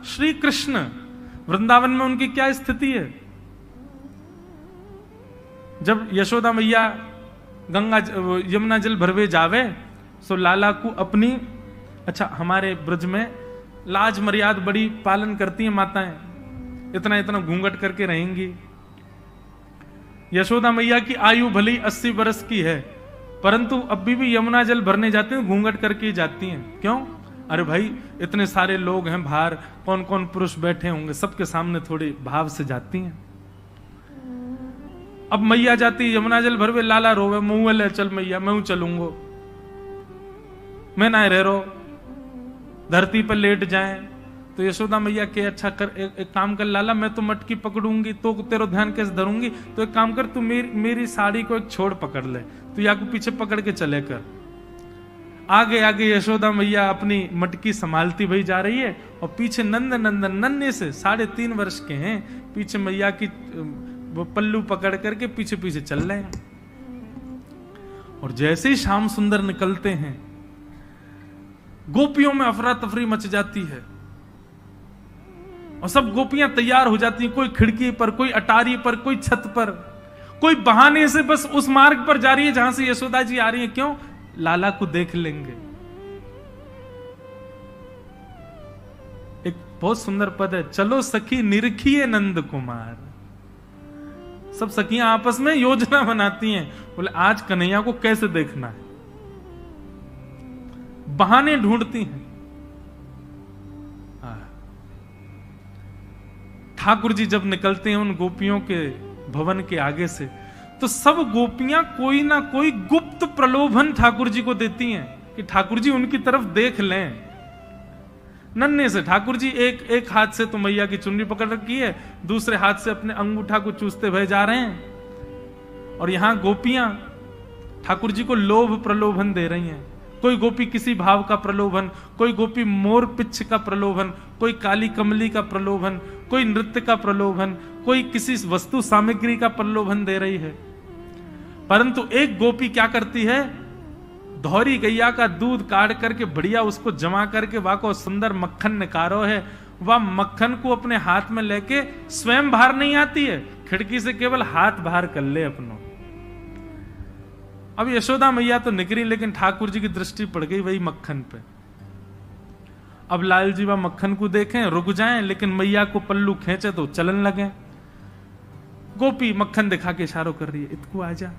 श्री कृष्ण वृंदावन में उनकी क्या स्थिति है? जब यशोदा मैया गंगा यमुना जल भरवे जावे सो लाला को अपनी, अच्छा हमारे ब्रज में लाज मर्याद बड़ी पालन करती हैं माताएं, इतना इतना घूंघट करके रहेंगी। यशोदा मैया की आयु भली 80 वर्ष की है, परंतु अभी भी यमुना जल भरने जाते हैं घूंघट करके ही जाती हैं। क्यों? अरे भाई इतने सारे लोग हैं बाहर, कौन कौन पुरुष बैठे होंगे, सबके सामने थोड़ी भाव से जाती हैं। अब मैया जाती यमुना जल भरवे, लाला रोवे, मुंह ले चल मैया मैं चलूंगो, मैं ना रह रो, धरती पर लेट जाएं। तो यशोदा मैया के अच्छा कर, एक काम कर लाला, मैं तो मटकी पकड़ूंगी तो तेरा ध्यान कैसे धरूंगी, तो एक काम कर तू मेरी साड़ी को एक छोड़ पकड़ ले, तू या को पीछे पकड़ के चले कर। आगे आगे यशोदा मैया अपनी मटकी संभालती भई जा रही है और पीछे नंद नंदन नन्हे से 3.5 वर्ष के हैं, पीछे मैया की वो पल्लू पकड़ करके पीछे पीछे चल रहे हैं। और जैसे ही श्याम सुंदर निकलते हैं गोपियों में अफरा तफरी मच जाती है और सब गोपियां तैयार हो जाती हैं, कोई खिड़की पर, कोई अटारी पर, कोई छत पर, कोई बहाने से बस उस मार्ग पर जा रही है जहां से यशोदा जी आ रही है। क्यों? लाला को देख लेंगे। एक बहुत सुंदर पद है, चलो सखी निरखिए नंद कुमार। सब सखियां आपस में योजना बनाती हैं, बोले आज कन्हैया को कैसे देखना है, बहाने ढूंढती हैं। ठाकुर जी जब निकलते हैं उन गोपियों के भवन के आगे से, तो सब गोपियां कोई ना कोई गुप्त प्रलोभन ठाकुर जी को देती हैं कि ठाकुर जी उनकी तरफ देख लें। नन्हे से ठाकुर जी एक हाथ से तो मैया की चुन्नी पकड़ रखी है, दूसरे हाथ से अपने अंगूठा को चूसते भय जा रहे हैं। और यहां गोपियां ठाकुर जी को लोभ प्रलोभन दे रही हैं। कोई गोपी किसी भाव का प्रलोभन, कोई गोपी मोर पिच्छ का प्रलोभन, कोई काली कमली का प्रलोभन, कोई नृत्य का प्रलोभन, कोई किसी वस्तु सामग्री का प्रलोभन दे रही है। परंतु एक गोपी क्या करती है, धौरी गैया का दूध काट करके बढ़िया उसको जमा करके वह को सुंदर मक्खन निकारो है, वह मक्खन को अपने हाथ में लेके स्वयं बाहर नहीं आती है, खिड़की से केवल हाथ बाहर कर ले अपनों। अब यशोदा मैया तो निकली, लेकिन ठाकुर जी की दृष्टि पड़ गई वही मक्खन पे। अब लाल जी वह मक्खन को देखें, रुक जाएं, लेकिन मैया को पल्लू खींचे तो चलन लगे। गोपी मक्खन दिखा के इशारों कर रही है, इतको आजा।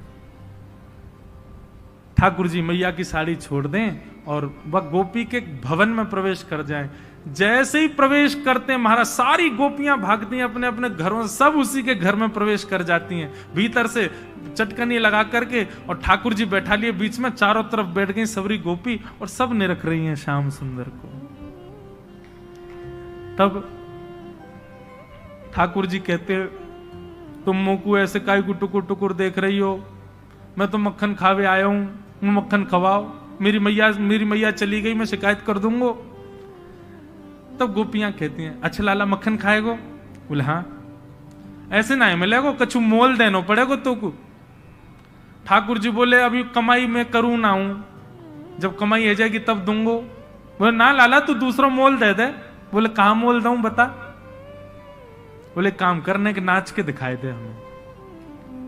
ठाकुर जी मैया की साड़ी छोड़ दें और वह गोपी के भवन में प्रवेश कर जाएं। जैसे ही प्रवेश करते हैं महाराज, सारी गोपियां भागती हैं अपने अपने घरों, सब उसी के घर में प्रवेश कर जाती हैं, भीतर से चटकनी लगा करके। और ठाकुर जी बैठा लिए बीच में, चारों तरफ बैठ गई सबरी गोपी और सब निरख रही हैं श्याम सुंदर को। तब ठाकुर जी कहते, तुम मुंह को ऐसे काय को टुकुर टुकुर देख रही हो, मैं तो मक्खन खावे आया हूं, मक्खन खवाओ, मेरी मैया चली गई, मैं शिकायत कर दूंगा। तब गोपियां कहती हैं, अच्छा लाला मक्खन खाएगो? बोले हाँ। ऐसे ना मिलेगो, कछु मोल देनो पड़ेगो तो को। ठाकुर जी बोले अभी कमाई मैं करूं ना हूं, जब कमाई हो जाएगी तब दूंगो। बोले ना लाला तू दूसरा मोल दे दे। बोले कहां मोल दूं बता। बोले काम करने के नाच के दिखाई दे हमें,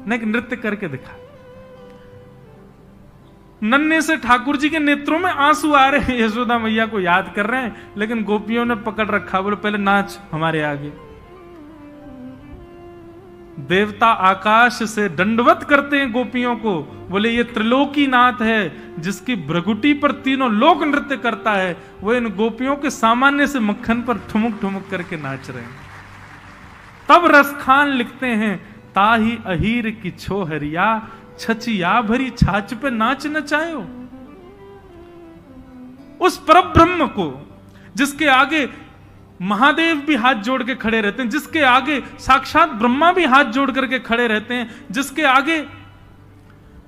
नहीं नृत्य करके दिखा। नन्हे से ठाकुर जी के नेत्रों में आंसू आ रहे हैं, यशोदा मैया को याद कर रहे हैं, लेकिन गोपियों ने पकड़ रखा। बोले पहले नाच हमारे आगे। देवता आकाश से दंडवत करते हैं गोपियों को, बोले ये त्रिलोकी नाथ है जिसकी भ्रगुटी पर तीनों लोक नृत्य करता है, वो इन गोपियों के सामान्य से मक्खन पर ठुमुक ठुमुक करके नाच रहे हैं। तब रसखान लिखते हैं, ताही अहीर की छोहरिया, छचिया भरी छाछ पे नाच नचायो। उस परब्रह्म को जिसके आगे महादेव भी हाथ जोड़ के खड़े रहते हैं, जिसके आगे साक्षात ब्रह्मा भी हाथ जोड़ करके खड़े रहते हैं, जिसके आगे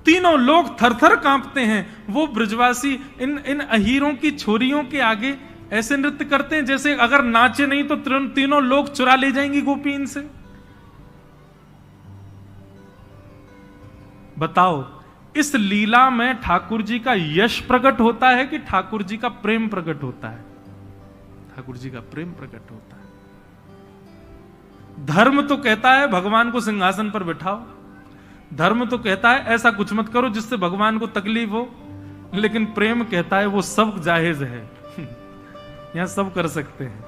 तीनों लोग थरथर कांपते हैं, वो ब्रजवासी इन अहीरों की छोरियों के आगे ऐसे नृत्य करते हैं जैसे अगर नाचे नहीं तो तीनों लोग चुरा ले जाएंगी गोपी इनसे। बताओ इस लीला में ठाकुर जी का यश प्रकट होता है कि ठाकुर जी का प्रेम प्रकट होता है? ठाकुर जी का प्रेम प्रकट होता है। धर्म तो कहता है भगवान को सिंहासन पर बिठाओ, धर्म तो कहता है ऐसा कुछ मत करो जिससे भगवान को तकलीफ हो, लेकिन प्रेम कहता है वो सब जायज है। यहां सब कर सकते हैं।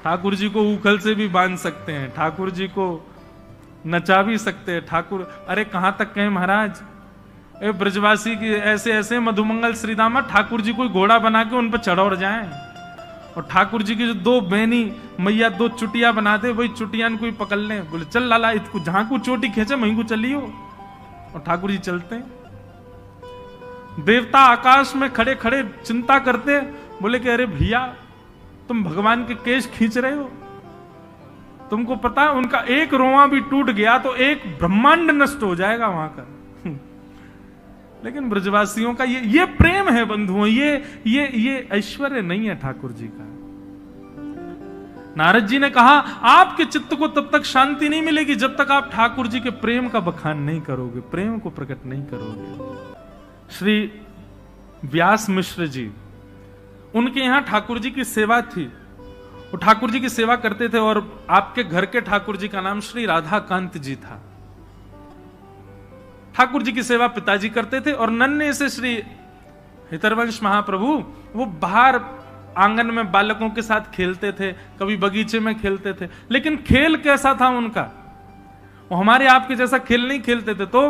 ठाकुर जी को उखल से भी बांध सकते हैं, ठाकुर जी को नचा भी सकते हैं। ठाकुर, अरे कहां तक कहें महाराज, ए ब्रजवासी की ऐसे ऐसे मधुमंगल श्रीदामा ठाकुर जी कोई घोड़ा बना के उन पर चढ़ जाए, और ठाकुर जी की जो दो बहनी मैया दो चुटिया बनाते, वही चुटिया कोई पकड़ ले, बोले चल लाला इसको जहां को चोटी खींचे वहीं को चलियो, और ठाकुर जी चलते हैं। देवता आकाश में खड़े खड़े चिंता करते, बोले कि अरे भैया तुम भगवान के केश खींच रहे हो, तुमको पता है उनका एक रोआ भी टूट गया तो एक ब्रह्मांड नष्ट हो जाएगा वहां का। लेकिन ब्रजवासियों का ये प्रेम है बंधुओं, ये ऐश्वर्य नहीं है ठाकुर जी का। नारद जी ने कहा आपके चित्त को तब तक शांति नहीं मिलेगी जब तक आप ठाकुर जी के प्रेम का बखान नहीं करोगे, प्रेम को प्रकट नहीं करोगे। श्री व्यास मिश्र जी, उनके यहां ठाकुर जी की सेवा थी, वो ठाकुर जी की सेवा करते थे, और आपके घर के ठाकुर जी का नाम श्री राधाकांत जी था। ठाकुर जी की सेवा पिताजी करते थे, और नन्हे से श्री हितरवंश महाप्रभु वो बाहर आंगन में बालकों के साथ खेलते थे, कभी बगीचे में खेलते थे। लेकिन खेल कैसा था उनका, वो हमारे आपके जैसा खेल नहीं खेलते थे। तो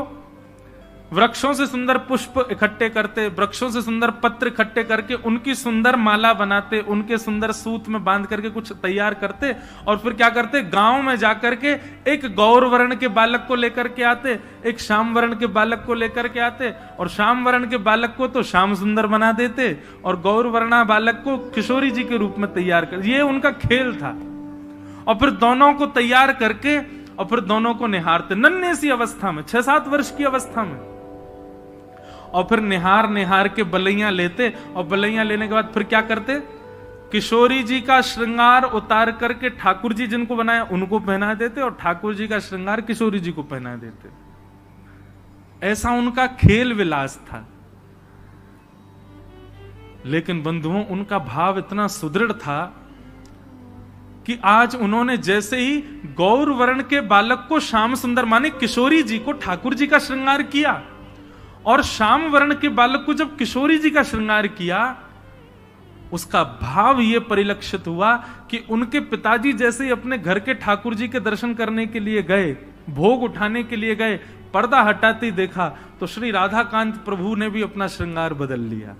वृक्षों से सुंदर पुष्प इकट्ठे करते, वृक्षों से सुंदर पत्र इकट्ठे करके उनकी सुंदर माला बनाते, उनके सुंदर सूत में बांध करके कुछ तैयार करते, और फिर क्या करते, गांव में जाकर के एक गौर वर्ण के बालक को लेकर के आते, एक श्याम वर्ण के बालक को लेकर के आते, और श्याम वर्ण के बालक को तो श्याम सुंदर बना देते, और गौर वर्णा बालक को किशोरी जी के रूप में तैयार कर, ये उनका खेल था। और फिर दोनों को तैयार करके और फिर दोनों को निहारते, नन्हे सी अवस्था में, 6-7 वर्ष की अवस्था में, और फिर निहार निहार के बलैया लेते, और बलैया लेने के बाद फिर क्या करते, किशोरी जी का श्रृंगार उतार करके ठाकुर जी जिनको बनाया उनको पहना देते, और ठाकुर जी का श्रृंगार किशोरी जी को पहना देते। ऐसा उनका खेल विलास था। लेकिन बंधुओं उनका भाव इतना सुदृढ़ था कि आज उन्होंने जैसे ही गौर वर्ण के बालक को श्याम सुंदर माने किशोरी जी को ठाकुर जी का श्रृंगार किया, और श्याम वर्ण के बालक को जब किशोरी जी का श्रृंगार किया, उसका भाव यह परिलक्षित हुआ कि उनके पिताजी जैसे ही अपने घर के ठाकुर जी के दर्शन करने के लिए गए, भोग उठाने के लिए गए, पर्दा हटाते देखा तो श्री राधाकांत प्रभु ने भी अपना श्रृंगार बदल लिया।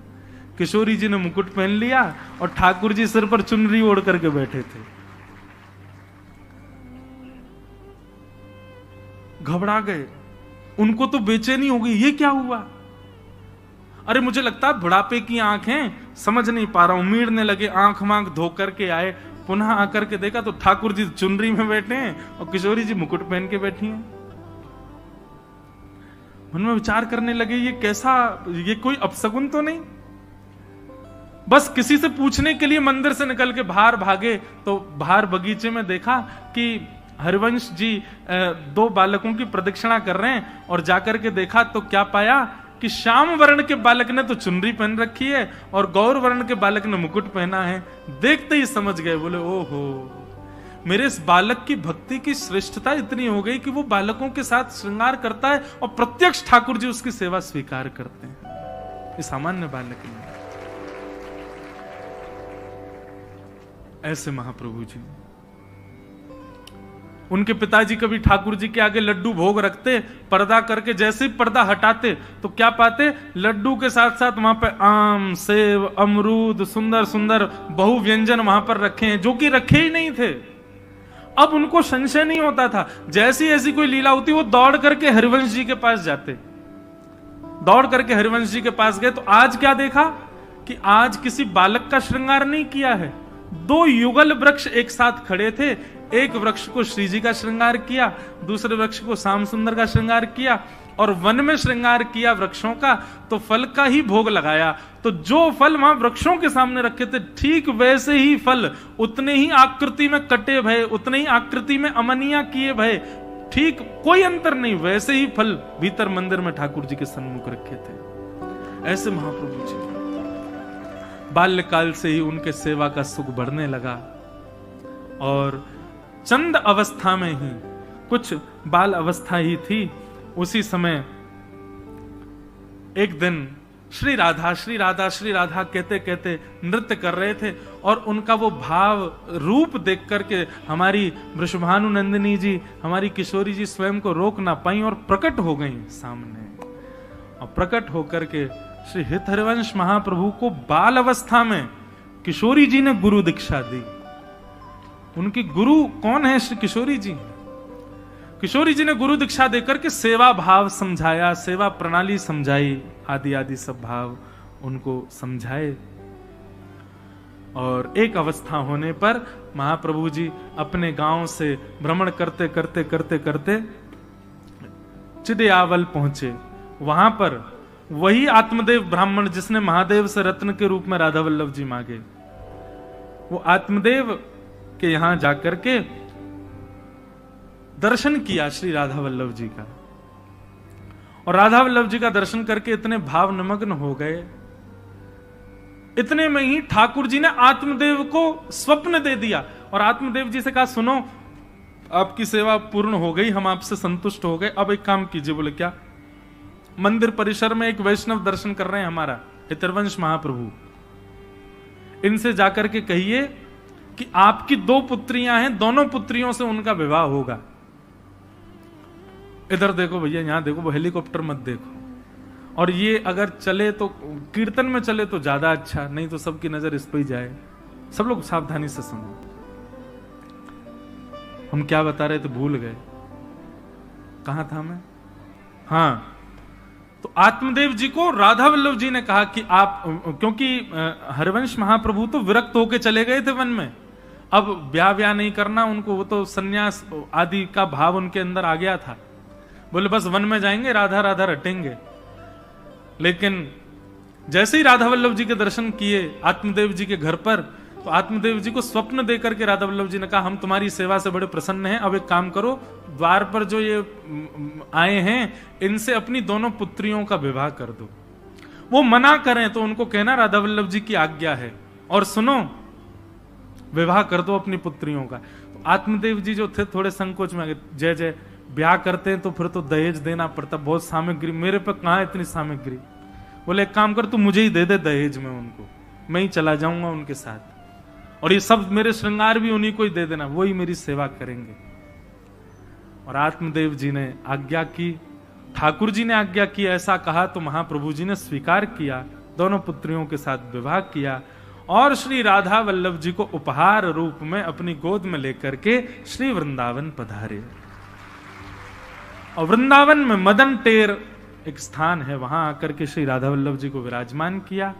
किशोरी जी ने मुकुट पहन लिया और ठाकुर जी सिर पर चुनरी ओढ़ करके बैठे थे। घबरा गए, उनको तो बेचैनी हो गई, ये क्या हुआ। अरे मुझे लगता है बुढ़ापे की आंखें, समझ नहीं पा रहा हूं। उम्मीदने लगे, आंख मांख धो करके आए, पुनः आकर के देखा तो ठाकुर जी चुनरी में बैठे हैं और किशोरी जी मुकुट पहन के बैठी हैं। मन में विचार करने लगे, ये कैसा, ये कोई अपशगुन तो नहीं। बस किसी से पूछने के लिए मंदिर से निकल के बाहर भागे तो बाहर बगीचे में देखा कि हरिवंश जी 2 बालकों की प्रदक्षिणा कर रहे हैं, और जाकर के देखा तो क्या पाया कि श्याम वर्ण के बालक ने तो चुनरी पहन रखी है और गौर वर्ण के बालक ने मुकुट पहना है। देखते ही समझ गए, बोले ओहो, मेरे इस बालक की भक्ति की श्रेष्ठता इतनी हो गई कि वो बालकों के साथ श्रृंगार करता है और प्रत्यक्ष ठाकुर जी उसकी सेवा स्वीकार करते हैं। ये सामान्य बालक नहीं। ऐसे महाप्रभु जी, उनके पिताजी कभी ठाकुर जी के आगे लड्डू भोग रखते, पर्दा करके जैसे ही पर्दा हटाते तो क्या पाते, लड्डू के साथ साथ वहां पे आम, सेब, अमरूद, सुंदर सुंदर बहु व्यंजन वहां पर रखे हैं जो कि रखे ही नहीं थे। अब उनको संशय नहीं होता था, जैसी ऐसी कोई लीला होती वो दौड़ करके हरिवंश जी के पास जाते। दौड़ करके हरिवंश जी के पास गए तो आज क्या देखा कि आज किसी बालक का श्रृंगार नहीं किया है। 2 युगल वृक्ष एक साथ खड़े थे, एक वृक्ष को श्री जी का श्रृंगार किया, दूसरे वृक्ष को श्याम सुंदर का श्रृंगार किया, और वन में श्रृंगार किया वृक्षों का तो फल का ही भोग लगाया। तो जो फल वहां वृक्षों के सामने रखे थे ठीक वैसे ही फल, उतने ही आकृति में कटे भये, उतने ही आकृति में अमनिया किए भये, ठीक कोई अंतर नहीं, वैसे ही फल भीतर मंदिर में ठाकुर जी के सन्मुख रखे थे। ऐसे महाप्रभु जी बाल्यकाल से ही उनके सेवा का सुख बढ़ने लगा, और चंद अवस्था में ही, कुछ बाल अवस्था ही थी, उसी समय एक दिन श्री राधा श्री राधा श्री राधा कहते कहते नृत्य कर रहे थे, और उनका वो भाव रूप देख करके हमारी वृषभानु नंदिनी जी, हमारी किशोरी जी स्वयं को रोक ना पाई और प्रकट हो गई सामने। और प्रकट होकर के श्री हित हरिवंश महाप्रभु को बाल अवस्था में किशोरी जी ने गुरु दीक्षा दी। उनकी गुरु कौन है? श्री किशोरी जी। किशोरी जी ने गुरु दीक्षा देकर के सेवा भाव समझाया, सेवा प्रणाली समझाई, आदि आदि सब भाव उनको समझाए। और एक अवस्था होने पर महाप्रभु जी अपने गांव से भ्रमण करते करते करते करते चिदयावल पहुंचे। वहां पर वही आत्मदेव ब्राह्मण जिसने महादेव से रत्न के रूप में राधा वल्लभ जी मांगे, वो आत्मदेव के यहां जाकर के दर्शन किया श्री राधा वल्लभ जी का। और राधा वल्लभ जी का दर्शन करके इतने भाव निमग्न हो गए, इतने में ही ठाकुर जी ने आत्मदेव को स्वप्न दे दिया और आत्मदेव जी से कहा, सुनो आपकी सेवा पूर्ण हो गई, हम आपसे संतुष्ट हो गए, अब एक काम कीजिए। बोले क्या? मंदिर परिसर में एक वैष्णव दर्शन कर रहे हैं हमारा हितरवंश महाप्रभु, इनसे जाकर के कहिए कि आपकी 2 पुत्रियां हैं, दोनों पुत्रियों से उनका विवाह होगा। इधर देखो भैया, यहां देखो, वो हेलीकॉप्टर मत देखो। और ये अगर चले तो कीर्तन में चले तो ज्यादा अच्छा, नहीं तो सबकी नजर इस पर ही जाए। सब लोग सावधानी से सुनो, हम क्या बता रहे थे भूल गए, कहां था मैं? हाँ, तो आत्मदेव जी को राधा वल्लभ जी ने कहा कि आप, क्योंकि हरिवंश महाप्रभु तो विरक्त होके चले गए थे वन में, अब ब्याह नहीं करना उनको, वो तो सन्यास आदि का भाव उनके अंदर आ गया था। बोले बस वन में जाएंगे, राधा राधा रटेंगे। लेकिन जैसे ही राधा वल्लभ जी के दर्शन किए आत्मदेव जी के घर पर, तो आत्मदेव जी को स्वप्न देकर के राधा वल्लभ जी ने कहा, हम तुम्हारी सेवा से बड़े प्रसन्न हैं, अब एक काम करो, द्वार पर जो ये आए हैं इनसे अपनी दोनों पुत्रियों का विवाह कर दो। वो मना करें तो उनको कहना राधा वल्लभ जी की आज्ञा है, और सुनो विवाह कर दो अपनी पुत्रियों का। तो आत्मदेव जी जो थे थोड़े संकोच में आ गए, जय जय, ब्याह करते हैं तो फिर तो दहेज देना पड़ता, बहुत सामग्री, मेरे पे कहां इतनी सामग्री। बोले एक काम कर, तू मुझे ही दे दे दहेज में उनको, मैं ही चला जाऊंगा उनके साथ, और ये सब मेरे श्रृंगार भी उन्हीं को ही दे देना, वही मेरी सेवा करेंगे। और आत्मदेव जी ने आज्ञा की, ठाकुर जी ने आज्ञा की, ऐसा कहा तो महाप्रभु जी ने स्वीकार किया, दोनों पुत्रियों के साथ विवाह किया और श्री राधा वल्लभ जी को उपहार रूप में अपनी गोद में लेकर के श्री वृंदावन पधारे। और वृंदावन में मदन टेर एक स्थान है, वहां आकर के श्री राधा वल्लभ जी को विराजमान किया।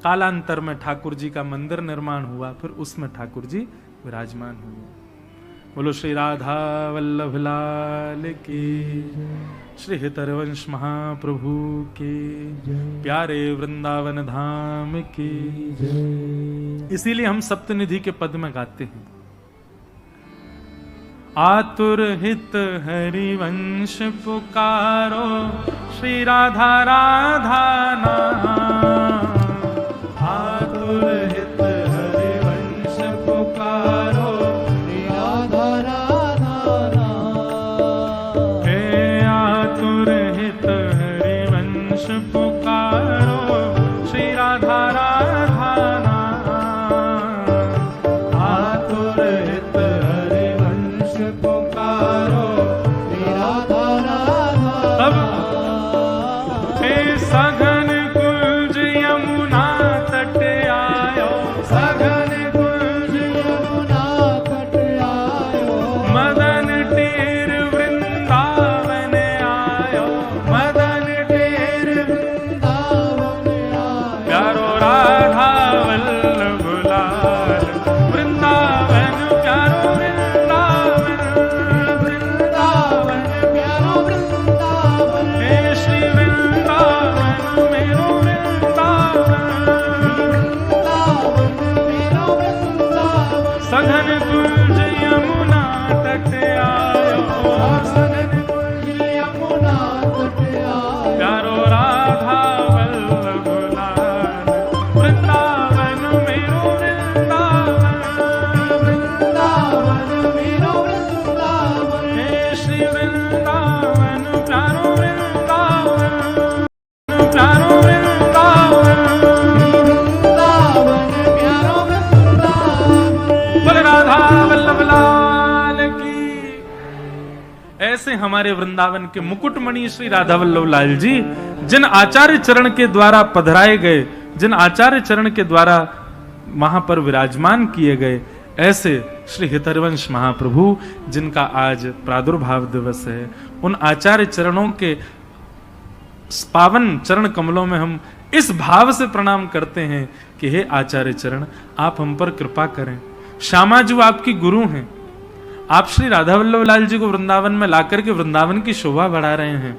कालांतर में ठाकुर जी का मंदिर निर्माण हुआ, फिर उसमें ठाकुर जी विराजमान हुए। बोलो श्री राधा वल्लभ लाल की, श्री हित हरिवंश महाप्रभु की, प्यारे वृंदावन धाम की। इसीलिए हम सप्तनिधि के पद में गाते हैं, आतुर हित हरिवंश पुकारो, श्री राधा राधा नाम। आतुर हित हरिवंश पुकारो, श्री राधा राधा नाम। हे आतुर हित हरिवंश पुकारो, श्री राधा राधा नाम। आतुर हित हरिवंश पुकारो, श्री राधा राधा नाम। हे सघन कुंज यमुना तट आयो, सघन कुंज यमुना तट आयो। मदन टेर वृंदावन आयो, मदन टेर वृंदावन आयो। प्यारो राधा वल्लभ लाल, वृंदावन प्यारो वृंदावन, वृंदावन प्यारो वृंदावन। हे श्री वृंदावन मेरो वृंदावन, वृंदावन मेरो वृंदावन। सघन कुंज यमुना तट आयो, सघन कुंज यमुना तट आयो। प्यारो राधा वल्लभ लाल, वृंदावन मेरो वृंदावन, वृंदावन मेरो वृंदावन। ऐसे हमारे वृंदावन के मुकुटमणि श्री राधा वल्लभ लाल जी जिन आचार्य चरण के द्वारा पधराए गए, जिन आचार्य चरण के द्वारा वहां पर विराजमान किए गए, ऐसे श्री हितरवंश महाप्रभु जिनका आज प्रादुर्भाव दिवस है, उन आचार्य चरणों के पावन चरण कमलों में हम इस भाव से प्रणाम करते हैं कि हे आचार्य चरण, आप हम पर कृपा करें। श्यामा जी आपकी गुरु हैं, आप श्री राधा वल्लभ लाल जी को वृंदावन में लाकर के वृंदावन की शोभा बढ़ा रहे हैं,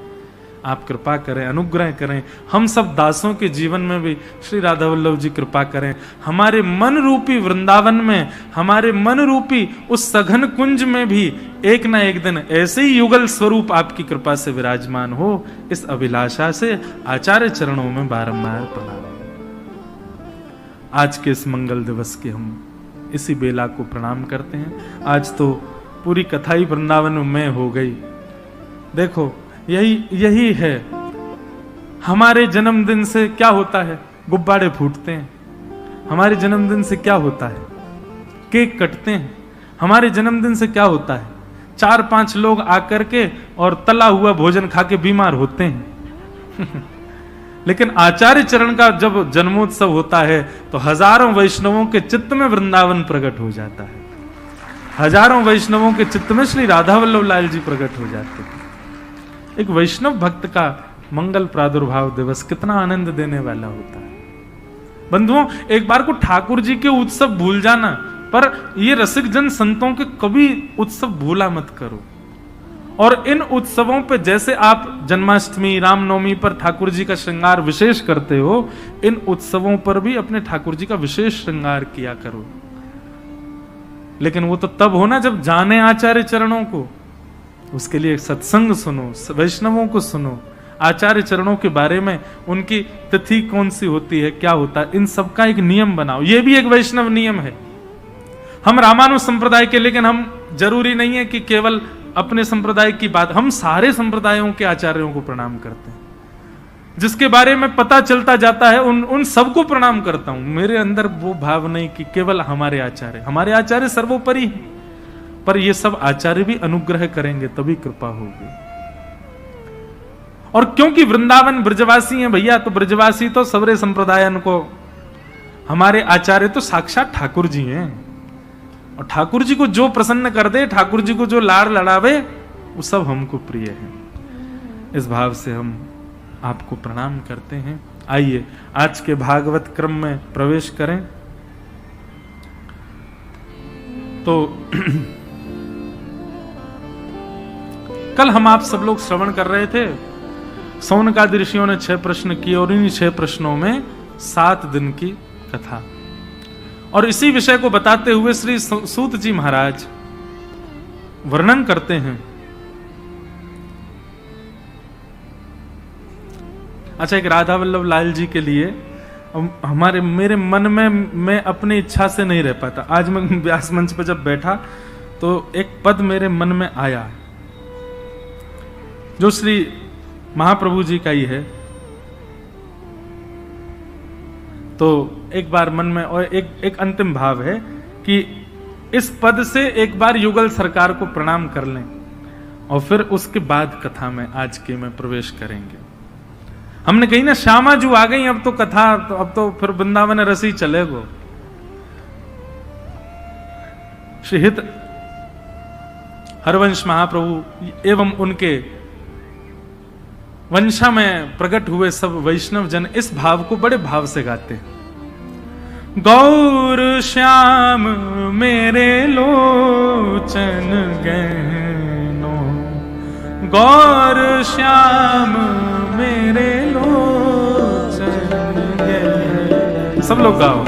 आप कृपा करें, अनुग्रह करें। हम सब दासों के जीवन में भी श्री राधा वल्लभ जी कृपा करें। हमारे मन रूपी वृंदावन में, हमारे मन रूपी उस सघन कुंज में भी एक ना एक दिन ऐसे ही युगल स्वरूप आपकी कृपा से विराजमान हो, इस अभिलाषा से आचार्य चरणों में बारंबार प्रणाम। आज के इस मंगल दिवस के हम इसी बेला को प्रणाम करते हैं। आज तो पूरी कथा ही वृंदावन में हो गई। देखो यही है, हमारे जन्मदिन से क्या होता है, गुब्बारे फूटते हैं। हमारे जन्मदिन से क्या होता है, केक कटते हैं। हमारे जन्मदिन से क्या होता है, 4-5 लोग आकर के और तला हुआ भोजन खा के बीमार होते हैं। लेकिन आचार्य चरण का जब जन्मोत्सव होता है तो हजारों वैष्णवों के चित्त में वृंदावन प्रकट हो जाता है, हजारों वैष्णवों के चित्त में श्री राधा वल्लभ लाल जी प्रकट हो जाते हैं। एक वैष्णव भक्त का मंगल प्रादुर्भाव दिवस कितना आनंद देने वाला होता है। बंधुओं, एक बार को ठाकुर जी के उत्सव भूल जाना, पर ये रसिक जन संतों के कभी उत्सव भूला मत करो। और इन उत्सवों पे जैसे आप जन्माष्टमी, रामनवमी पर ठाकुर जी का श्रृंगार विशेष करते हो, इन उत्सवों पर भी अपने ठाकुर जी का विशेष श्रृंगार किया करो। लेकिन वो तो तब होना जब जाने आचार्य चरणों को, उसके लिए सत्संग सुनो, वैष्णवों को सुनो, आचार्य चरणों के बारे में, उनकी तिथि कौन सी होती है, क्या होता है, इन सब का एक नियम बनाओ। ये भी एक वैष्णव नियम है। हम रामानुज संप्रदाय के, लेकिन हम जरूरी नहीं है कि केवल अपने संप्रदाय की बात, हम सारे संप्रदायों के आचार्यों को प्रणाम करते हैं। जिसके बारे में पता चलता जाता है उन सबको प्रणाम करता हूं। मेरे अंदर वो भाव नहीं कि केवल हमारे आचार्य सर्वोपरि है, पर ये सब आचार्य भी अनुग्रह करेंगे तभी कृपा होगी। और क्योंकि वृंदावन ब्रजवासी हैं भैया, तो ब्रजवासी तो सबरे संप्रदायन को, हमारे आचार्य तो साक्षात ठाकुर जी हैं। और ठाकुर जी को जो प्रसन्न कर दे, ठाकुर जी को जो लाड़ लड़ावे, वो सब हमको प्रिय है। इस भाव से हम आपको प्रणाम करते हैं। आइए आज के भागवत क्रम में प्रवेश करें। तो कल हम आप सब लोग श्रवण कर रहे थे, सौनकादि ऋषियों ने 6 प्रश्न किए और इन्हीं 6 प्रश्नों में 7 दिन की कथा। और इसी विषय को बताते हुए श्री सूत जी महाराज वर्णन करते हैं। अच्छा, एक राधा वल्लभ लाल जी के लिए मेरे मन में मैं अपनी इच्छा से नहीं रह पाता। आज मैं व्यास मंच पर जब बैठा तो एक पद मेरे मन में आया जो श्री महाप्रभु जी का ही है। तो एक बार मन में, और एक अंतिम भाव है कि इस पद से एक बार युगल सरकार को प्रणाम कर लें और फिर उसके बाद कथा में आज के में प्रवेश करेंगे। हमने कही ना श्यामा जू आ गई, अब तो कथा, अब तो फिर वृंदावन रसी चलेगो। श्री हित हरवंश महाप्रभु एवं उनके वंशा में प्रकट हुए सब वैष्णव जन इस भाव को बड़े भाव से गाते हैं। गौर श्याम मेरे लोचन गहनो, गौर श्याम मेरे लोचन गहनो। सब लोग गाओ।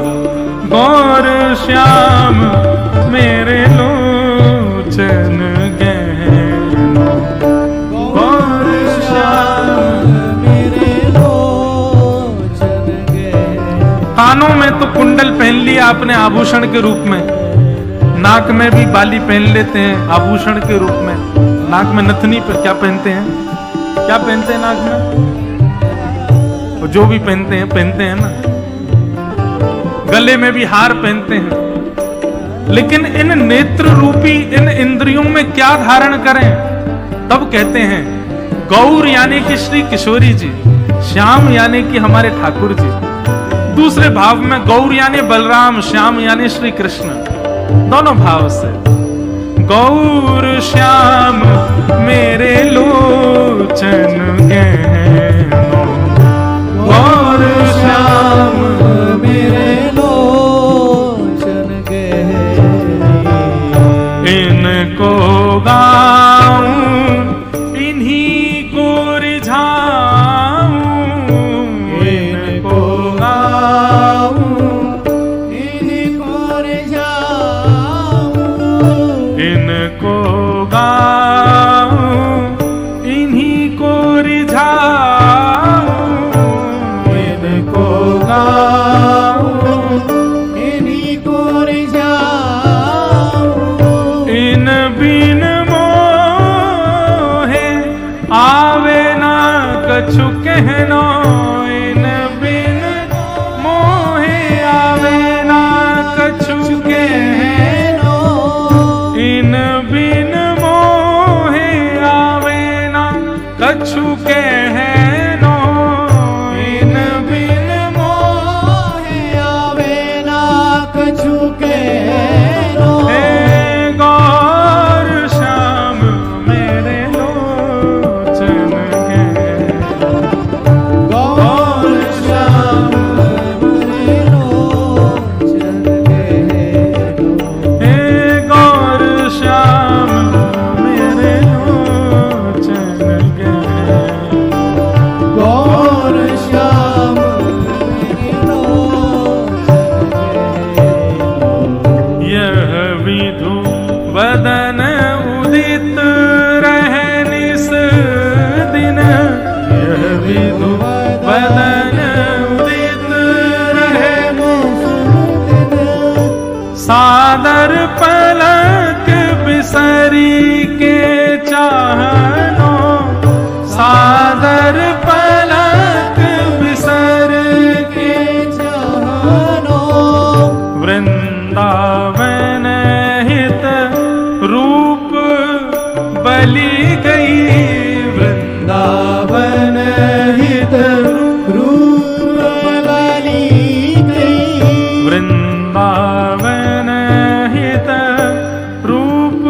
गौर श्याम मेरे लोचन गहनो, गौर श्याम मेरे लोचन गहनो। कानों में तो कुंडल पहन लिया आपने आभूषण के रूप में, नाक में भी बाली पहन लेते हैं आभूषण के रूप में। नाक में नथनी पर क्या पहनते हैं, क्या पहनते हैं नाक में, जो भी पहनते हैं ना। गले में भी हार पहनते हैं। लेकिन इन नेत्र रूपी इन इंद्रियों में क्या धारण करें, तब कहते हैं गौर यानी कि श्री किशोरी जी, श्याम यानी कि हमारे ठाकुर जी। दूसरे भाव में गौर यानी बलराम, श्याम यानी श्री कृष्ण, दोनों भाव से। गौर श्याम मेरे लोचन गहनो, गौर श्याम मेरे लोचन गहनो, इनको गाऊं इन्हीं को रिझाऊं, इनको गाऊं इन्हीं को रिझाऊं, इनको गाऊं इन्हीं को रिझाऊं, इनको गाऊं इन्हीं को रिझाऊं, इन बिन मोहे आवे ना कछु कहनो, इन बिन मोहे आवे ना कछु कहनो, इन बिन मोहे आवे ना कछु कहनो, इन बिन मोहे आवे ना कछु कहनो, हे गौर श्याम मेरे लोचन गहनो, गौर श्याम मेरे लोचन गहनो, हे गौर श्याम मेरे लोचन गहनो, गौर श्याम मेरे लोचन गहनो, यह विधु वदन उदित रहे निस दिन, यह विधु वदन उदित रहे सादर पलक बिसरी के चाहनो, सादर पलक बिसर के चाहनो, वृंदावन हित रूप बलि गई, वृंदावन हित रूप बलि गई, वृंदावन हित रूप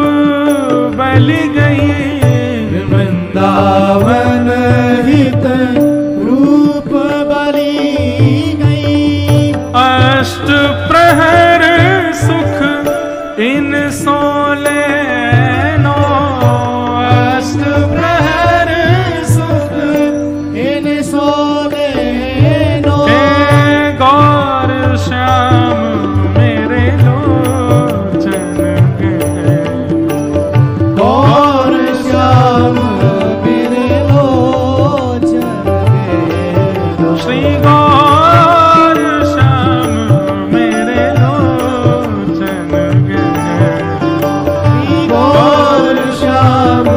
बलि गई, वृंदावन हित रूप बलि गई, अष्ट प्रहर सुख इन सोले नो, अष्ट प्रहर सुख इन सोले नो, हे गौर श्याम मेरे लोचन गहनो, गौर श्याम मेरे लोचन गहनो, श्री गौर श्याम मेरे लोचन गहनो, गौर श्याम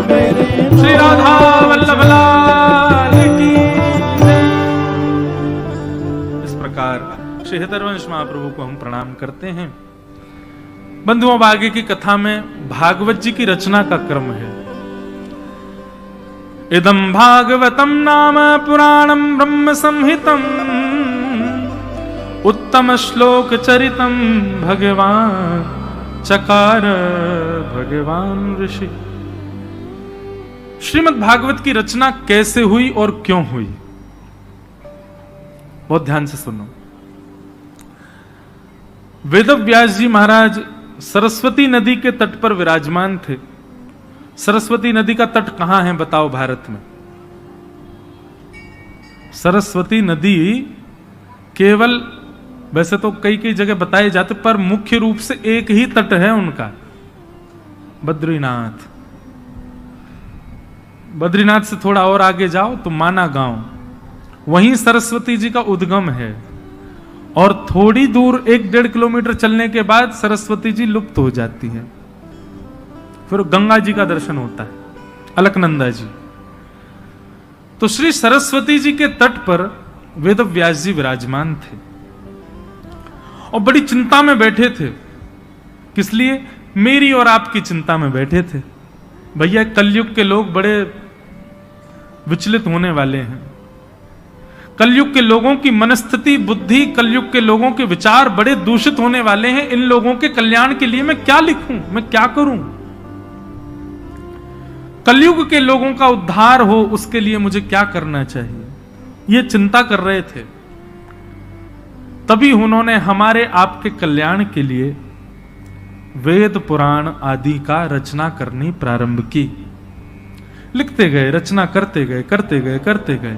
मेरे श्री राधा वल्लभ लाल की जय। इस प्रकार श्री हृदयवंश महाप्रभु को हम प्रणाम करते हैं। बंधुओं, अब आगे की कथा में भागवत जी की रचना का क्रम है। इदं भागवतम नाम पुराणम ब्रह्म संहितम, उत्तम श्लोक चरितम भगवान चकार भगवान ऋषि। श्रीमद् भागवत की रचना कैसे हुई और क्यों हुई, बहुत ध्यान से सुनो। वेदव्यास जी महाराज सरस्वती नदी के तट पर विराजमान थे। सरस्वती नदी का तट कहां है बताओ भारत में? सरस्वती नदी केवल, वैसे तो कई कई जगह बताए जाते, पर मुख्य रूप से एक ही तट है उनका, बद्रीनाथ। बद्रीनाथ से थोड़ा और आगे जाओ तो माना गांव, वहीं सरस्वती जी का उद्गम है। और थोड़ी दूर 1-1.5 किलोमीटर चलने के बाद सरस्वती जी लुप्त हो जाती है, फिर गंगा जी का दर्शन होता है, अलकनंदा जी। तो श्री सरस्वती जी के तट पर वेदव्यास जी विराजमान थे और बड़ी चिंता में बैठे थे। किस लिए? मेरी और आपकी चिंता में बैठे थे भैया कलयुग के लोग बड़े विचलित होने वाले हैं। कलयुग के लोगों की मनस्थिति, बुद्धि, कलयुग के लोगों के विचार बड़े दूषित होने वाले हैं। इन लोगों के कल्याण के लिए मैं क्या लिखूं, मैं क्या करूं? कलयुग के लोगों का उद्धार हो उसके लिए मुझे क्या करना चाहिए, ये चिंता कर रहे थे। तभी उन्होंने हमारे आपके कल्याण के लिए वेद पुराण आदि का रचना करनी प्रारंभ की। लिखते गए, रचना करते गए, करते गए, करते गए।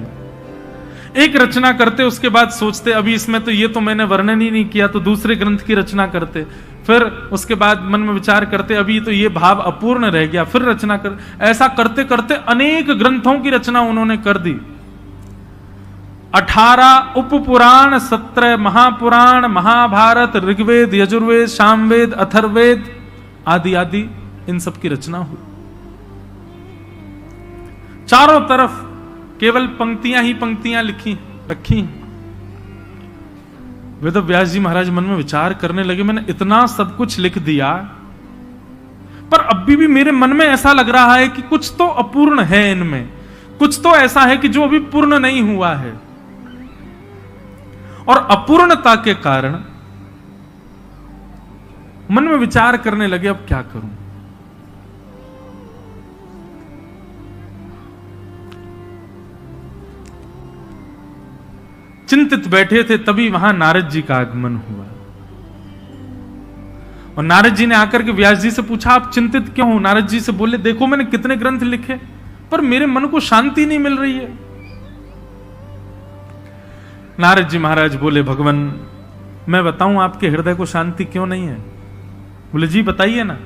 एक रचना करते, उसके बाद सोचते अभी इसमें तो ये तो मैंने वर्णन ही नहीं किया, तो दूसरे ग्रंथ की रचना करते। फिर उसके बाद मन में विचार करते अभी तो ये भाव अपूर्ण रह गया, फिर रचना कर। ऐसा करते करते अनेक ग्रंथों की रचना उन्होंने कर दी। 18 उपपुराण, 17 महापुराण, महाभारत, ऋग्वेद, यजुर्वेद, सामवेद, अथर्ववेद आदि आदि, इन सब की रचना हुई। चारों तरफ केवल पंक्तियां ही पंक्तियां लिखी रखी। वेद व्यास जी महाराज मन में विचार करने लगे, मैंने इतना सब कुछ लिख दिया, पर अभी भी मेरे मन में ऐसा लग रहा है कि कुछ तो अपूर्ण है इनमें, कुछ तो ऐसा है कि जो अभी पूर्ण नहीं हुआ है। और अपूर्णता के कारण मन में विचार करने लगे अब क्या करूं। चिंतित बैठे थे, तभी वहां नारद जी का आगमन हुआ। और नारद जी ने आकर के व्यास जी से पूछा आप चिंतित क्यों हो? नारद जी से बोले देखो मैंने कितने ग्रंथ लिखे, पर मेरे मन को शांति नहीं मिल रही है। नारद जी महाराज बोले भगवान मैं बताऊं आपके हृदय को शांति क्यों नहीं है? बोले जी बताइए ना।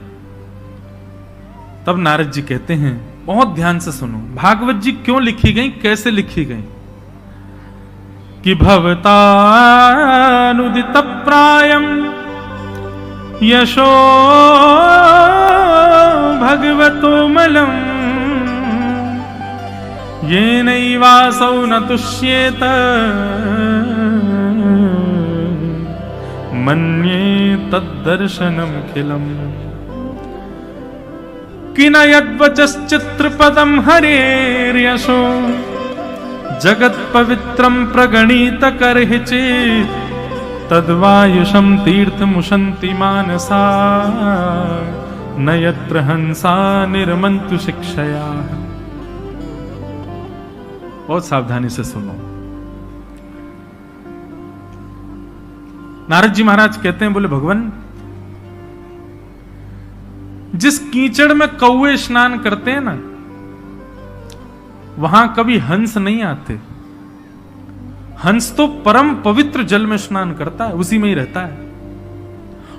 तब नारद जी कहते हैं बहुत ध्यान से सुनो, भागवत जी क्यों लिखी गई, कैसे लिखी गई? कि भवतानुदित प्रायम यशो भगवतो मलम ये नैवासौ न तुष्येत मन्ये तद्दर्शनम खिलम कि न यद्वचश्चित्रपदम हरेर्यशो जगत पवित्रम प्रगणित करहि चेत् तद्वायुषम तीर्थमुशन्ति मानसा न यत्र हंसा निर्मन्तु शिक्षया। बहुत सावधानी से सुनो। नारद जी महाराज कहते हैं बोले भगवान जिस कीचड़ में कौवे स्नान करते हैं ना, वहां कभी हंस नहीं आते। हंस तो परम पवित्र जल में स्नान करता है, उसी में ही रहता है।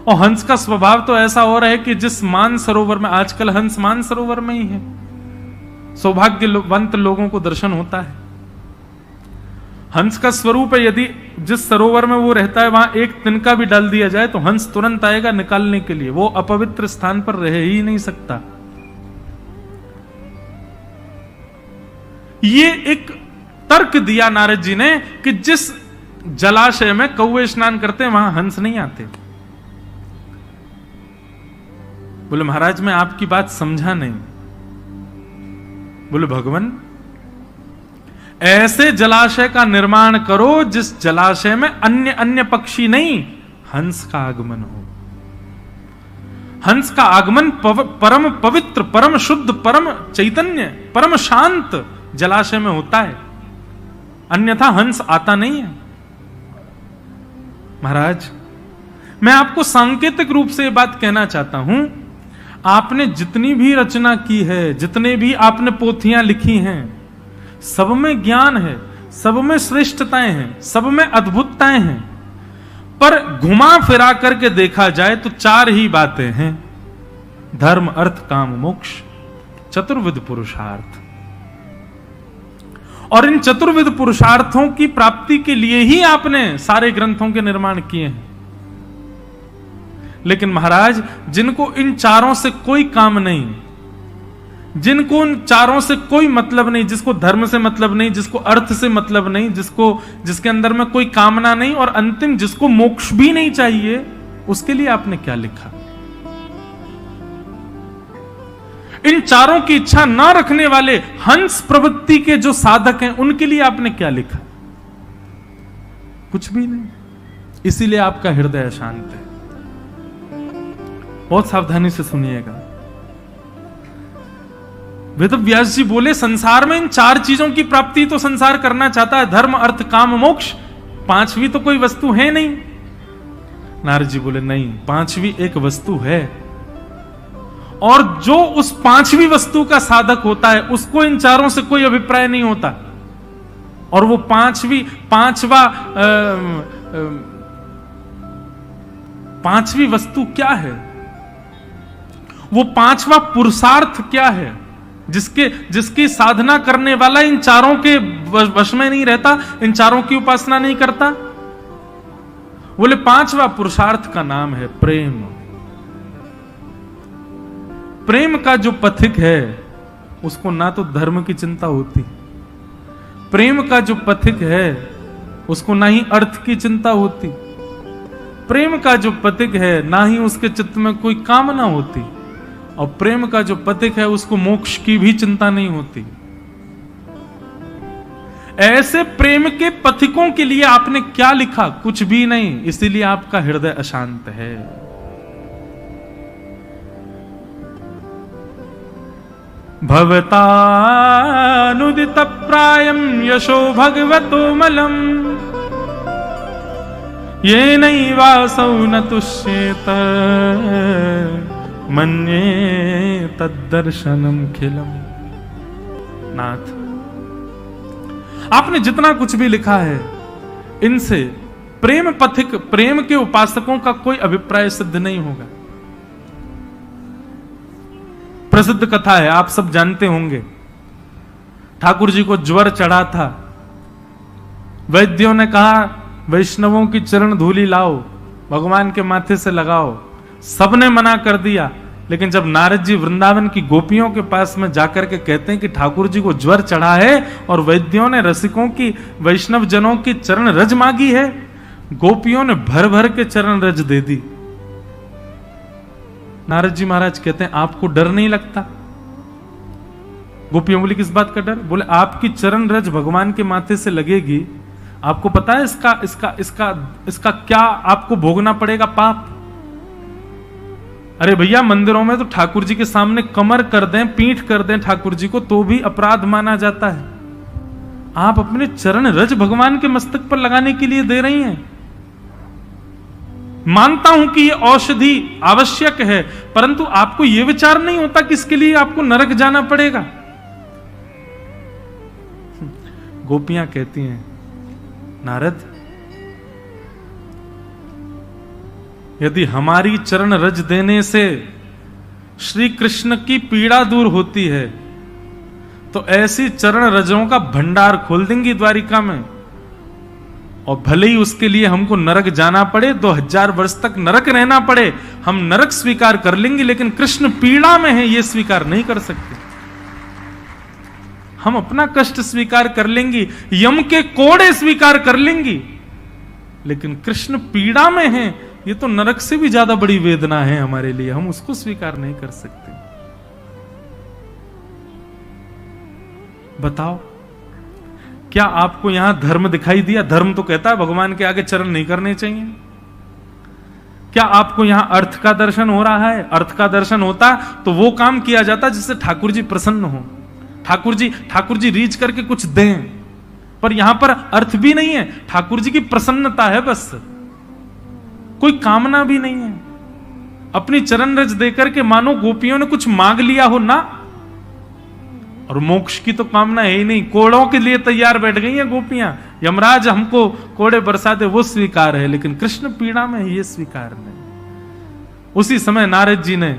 और हंस का स्वभाव तो ऐसा हो रहा है कि जिस मान सरोवर में, आजकल हंस मान सरोवर में ही है, सौभाग्यवंत लोगों को दर्शन होता है। हंस का स्वरूप है, यदि जिस सरोवर में वो रहता है वहां एक तिनका भी डाल दिया जाए तो हंस तुरंत आएगा निकालने के लिए, वो अपवित्र स्थान पर रह ही नहीं सकता। ये एक तर्क दिया नारद जी ने कि जिस जलाशय में कौवे स्नान करते हैं वहां हंस नहीं आते। बोले महाराज मैं आपकी बात समझा नहीं। बोले भगवान ऐसे जलाशय का निर्माण करो जिस जलाशय में अन्य अन्य पक्षी नहीं, हंस का आगमन हो। हंस का आगमन परम पवित्र, परम शुद्ध, परम चैतन्य, परम शांत जलाशय में होता है, अन्यथा हंस आता नहीं है। महाराज मैं आपको सांकेतिक रूप से यह बात कहना चाहता हूं, आपने जितनी भी रचना की है, जितने भी आपने पोथियां लिखी हैं, सब में ज्ञान है, सब में श्रेष्ठताएं हैं, सब में अद्भुतताएं हैं, पर घुमा फिरा करके देखा जाए तो चार ही बातें हैं: धर्म, अर्थ, काम, मोक्ष, चतुर्विध पुरुषार्थ। और इन चतुर्विध पुरुषार्थों की प्राप्ति के लिए ही आपने सारे ग्रंथों के निर्माण किए हैं। लेकिन महाराज जिनको इन चारों से कोई काम नहीं, जिनको उन चारों से कोई मतलब नहीं, जिसको धर्म से मतलब नहीं, जिसको अर्थ से मतलब नहीं, जिसके अंदर में कोई कामना नहीं, और अंतिम जिसको मोक्ष भी नहीं चाहिए, उसके लिए आपने क्या लिखा? इन चारों की इच्छा ना रखने वाले हंस प्रवृत्ति के जो साधक हैं, उनके लिए आपने क्या लिखा? कुछ भी नहीं। इसीलिए आपका हृदय अशांत है। बहुत सावधानी से सुनिएगा। वेद व्यास जी बोले, संसार में इन चार चीजों की प्राप्ति तो संसार करना चाहता है, धर्म अर्थ काम मोक्ष, पांचवी तो कोई वस्तु है नहीं। नारद जी बोले, नहीं, पांचवी एक वस्तु है, और जो उस पांचवी वस्तु का साधक होता है उसको इन चारों से कोई अभिप्राय नहीं होता। और वो पांचवी वस्तु क्या है, वो पांचवा पुरुषार्थ क्या है, जिसकी साधना करने वाला इन चारों के वश में नहीं रहता, इन चारों की उपासना नहीं करता। बोले पांचवा पुरुषार्थ का नाम है प्रेम। प्रेम का जो पथिक है उसको ना तो धर्म की चिंता होती, प्रेम का जो पथिक है उसको ना ही अर्थ की चिंता होती, प्रेम का जो पथिक है ना ही उसके चित्त में कोई कामना होती, और प्रेम का जो पथिक है उसको मोक्ष की भी चिंता नहीं होती। ऐसे प्रेम के पथिकों के लिए आपने क्या लिखा? कुछ भी नहीं। इसीलिए आपका हृदय अशांत है। भवतानुदित प्रायम यशो भगवतो मलम ये नैवासौ न तुष्येत मन्ये तद्दर्शनम खिलम। नाथ, आपने जितना कुछ भी लिखा है, इनसे प्रेम पथिक, प्रेम के उपासकों का कोई अभिप्राय सिद्ध नहीं होगा। प्रसिद्ध कथा है, आप सब जानते होंगे। ठाकुर जी को ज्वर चढ़ा था, वैद्यों ने कहा वैष्णवों की चरण धूलि लाओ, भगवान के माथे से लगाओ। सबने मना कर दिया, लेकिन जब नारद जी वृंदावन की गोपियों के पास में जाकर के कहते हैं कि ठाकुर जी को ज्वर चढ़ा है और वैद्यों ने रसिकों की, वैष्णव जनों की चरण रज मांगी है, गोपियों ने भर भर के चरण रज दे दी। नारद जी महाराज कहते हैं आपको डर नहीं लगता? गोपियों बोली किस बात का डर? बोले आपकी चरण रज भगवान के माथे से लगेगी, आपको पता है इसका क्या आपको भोगना पड़ेगा पाप। अरे भैया, मंदिरों में तो ठाकुर जी के सामने कमर कर दें, पीठ कर दें ठाकुर जी को तो भी अपराध माना जाता है। आप अपने चरण रज भगवान के मस्तक पर लगाने के लिए दे रही हैं। मानता हूं कि यह औषधि आवश्यक है, परंतु आपको यह विचार नहीं होता कि इसके लिए आपको नरक जाना पड़ेगा। गोपियां कहती हैं नारद, यदि हमारी चरण रज देने से श्री कृष्ण की पीड़ा दूर होती है तो ऐसी चरण रजों का भंडार खोल देंगी द्वारिका में, और भले ही उसके लिए हमको नरक जाना पड़े, 2000 वर्ष तक नरक रहना पड़े, हम नरक स्वीकार कर लेंगे, लेकिन कृष्ण पीड़ा में है यह स्वीकार नहीं कर सकते। हम अपना कष्ट स्वीकार कर लेंगी, यम के कोड़े स्वीकार कर लेंगी, लेकिन कृष्ण पीड़ा में है, ये तो नरक से भी ज्यादा बड़ी वेदना है हमारे लिए, हम उसको स्वीकार नहीं कर सकते। बताओ, क्या आपको यहां धर्म दिखाई दिया? धर्म तो कहता है भगवान के आगे चरण नहीं करने चाहिए। क्या आपको यहां अर्थ का दर्शन हो रहा है? अर्थ का दर्शन होता तो वो काम किया जाता जिससे ठाकुर जी प्रसन्न हो, ठाकुर जी रीच करके कुछ दें, पर यहां पर अर्थ भी नहीं है, ठाकुर जी की प्रसन्नता है बस, कोई कामना भी नहीं है। अपनी चरण रज देकर के मानो गोपियों ने कुछ मांग लिया हो ना, और मोक्ष की तो कामना है ही नहीं, कोड़ों के लिए तैयार बैठ गई हैं गोपियां, यमराज हमको कोड़े बरसा दे वो स्वीकार है, लेकिन कृष्ण पीड़ा में ये स्वीकार नहीं। उसी समय नारद जी ने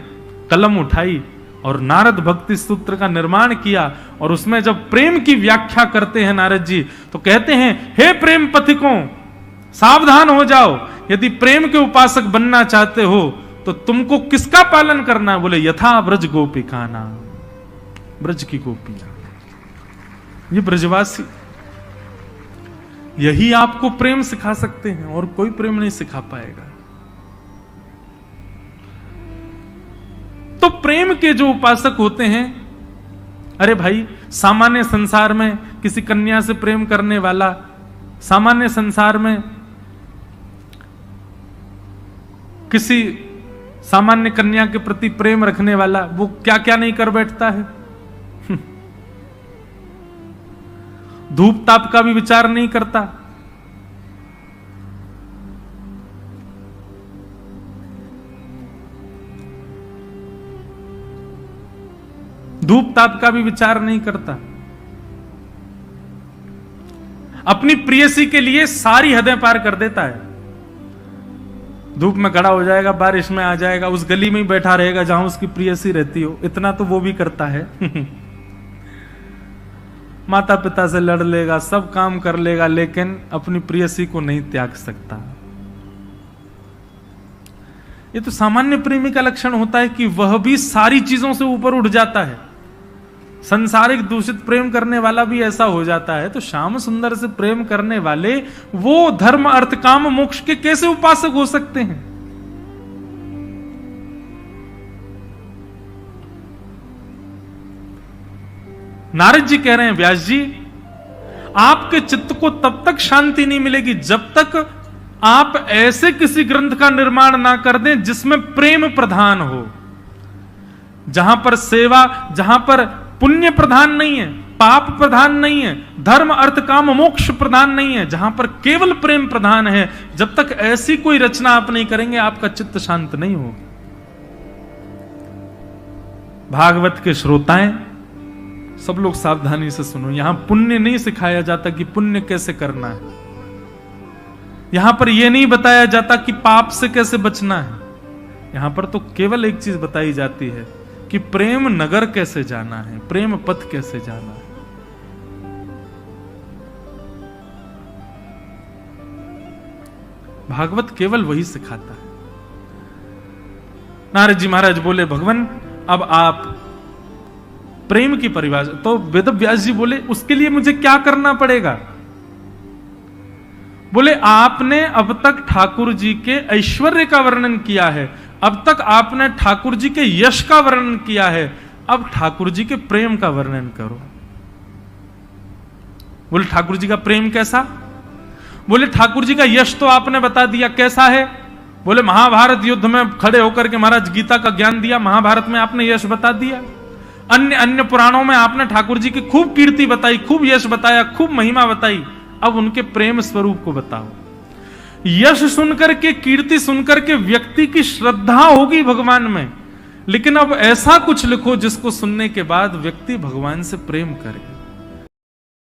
कलम उठाई और नारद भक्ति सूत्र का निर्माण किया, और उसमें जब प्रेम की व्याख्या करते हैं नारद जी तो कहते हैं, हे प्रेम पथिकों, सावधान हो जाओ, यदि प्रेम के उपासक बनना चाहते हो तो तुमको किसका पालन करना है? बोले यथा ब्रज गोपिका नाम, ब्रज की गोपियां, ये ब्रजवासी, यही आपको प्रेम सिखा सकते हैं, और कोई प्रेम नहीं सिखा पाएगा। तो प्रेम के जो उपासक होते हैं, अरे भाई सामान्य संसार में किसी कन्या से प्रेम करने वाला, सामान्य संसार में किसी सामान्य कन्या के प्रति प्रेम रखने वाला, वो क्या क्या नहीं कर बैठता है। धूप ताप का भी विचार नहीं करता। धूप ताप का भी विचार नहीं करता। अपनी प्रियसी के लिए सारी हदें पार कर देता है। धूप में खड़ा हो जाएगा, बारिश में आ जाएगा, उस गली में ही बैठा रहेगा जहां उसकी प्रियसी रहती हो। इतना तो वो भी करता है। माता पिता से लड़ लेगा, सब काम कर लेगा, लेकिन अपनी प्रियसी को नहीं त्याग सकता। ये तो सामान्य प्रेमी का लक्षण होता है कि वह भी सारी चीजों से ऊपर उठ जाता है। संसारिक दूषित प्रेम करने वाला भी ऐसा हो जाता है, तो श्याम सुंदर से प्रेम करने वाले वो धर्म अर्थ काम मोक्ष के कैसे उपासक हो सकते हैं? नारद जी कह रहे हैं, व्यास जी आपके चित्त को तब तक शांति नहीं मिलेगी जब तक आप ऐसे किसी ग्रंथ का निर्माण ना कर दें जिसमें प्रेम प्रधान हो, जहां पर सेवा, जहां पर पुण्य प्रधान नहीं है, पाप प्रधान नहीं है, धर्म अर्थ काम मोक्ष प्रधान नहीं है, जहां पर केवल प्रेम प्रधान है। जब तक ऐसी कोई रचना आप नहीं करेंगे, आपका चित्त शांत नहीं हो। भागवत के श्रोताएं सब लोग सावधानी से सुनो, यहां पुण्य नहीं सिखाया जाता कि पुण्य कैसे करना है। यहां पर यह नहीं बताया जाता कि पाप से कैसे बचना है। यहां पर तो केवल एक चीज बताई जाती है कि प्रेम नगर कैसे जाना है, प्रेम पथ कैसे जाना है। भागवत केवल वही सिखाता है। नारद जी महाराज बोले, भगवान अब आप प्रेम की परिभाषा, तो वेद व्यास जी बोले उसके लिए मुझे क्या करना पड़ेगा? बोले आपने अब तक ठाकुर जी के ऐश्वर्य का वर्णन किया है, अब तक आपने ठाकुर जी के यश का वर्णन किया है, अब ठाकुर जी के प्रेम का वर्णन करो। बोले ठाकुर जी का प्रेम कैसा? बोले ठाकुर जी का यश तो आपने बता दिया, कैसा है? बोले महाभारत युद्ध में खड़े होकर के महाराज गीता का ज्ञान दिया, महाभारत में आपने यश बता दिया। अन्य अन्य पुराणों में आपने ठाकुर जी की खूब कीर्ति बताई, खूब यश बताया, खूब महिमा बताई। अब उनके प्रेम स्वरूप को बताओ। यश सुनकर के, कीर्ति सुनकर के व्यक्ति की श्रद्धा होगी भगवान में, लेकिन अब ऐसा कुछ लिखो जिसको सुनने के बाद व्यक्ति भगवान से प्रेम करे।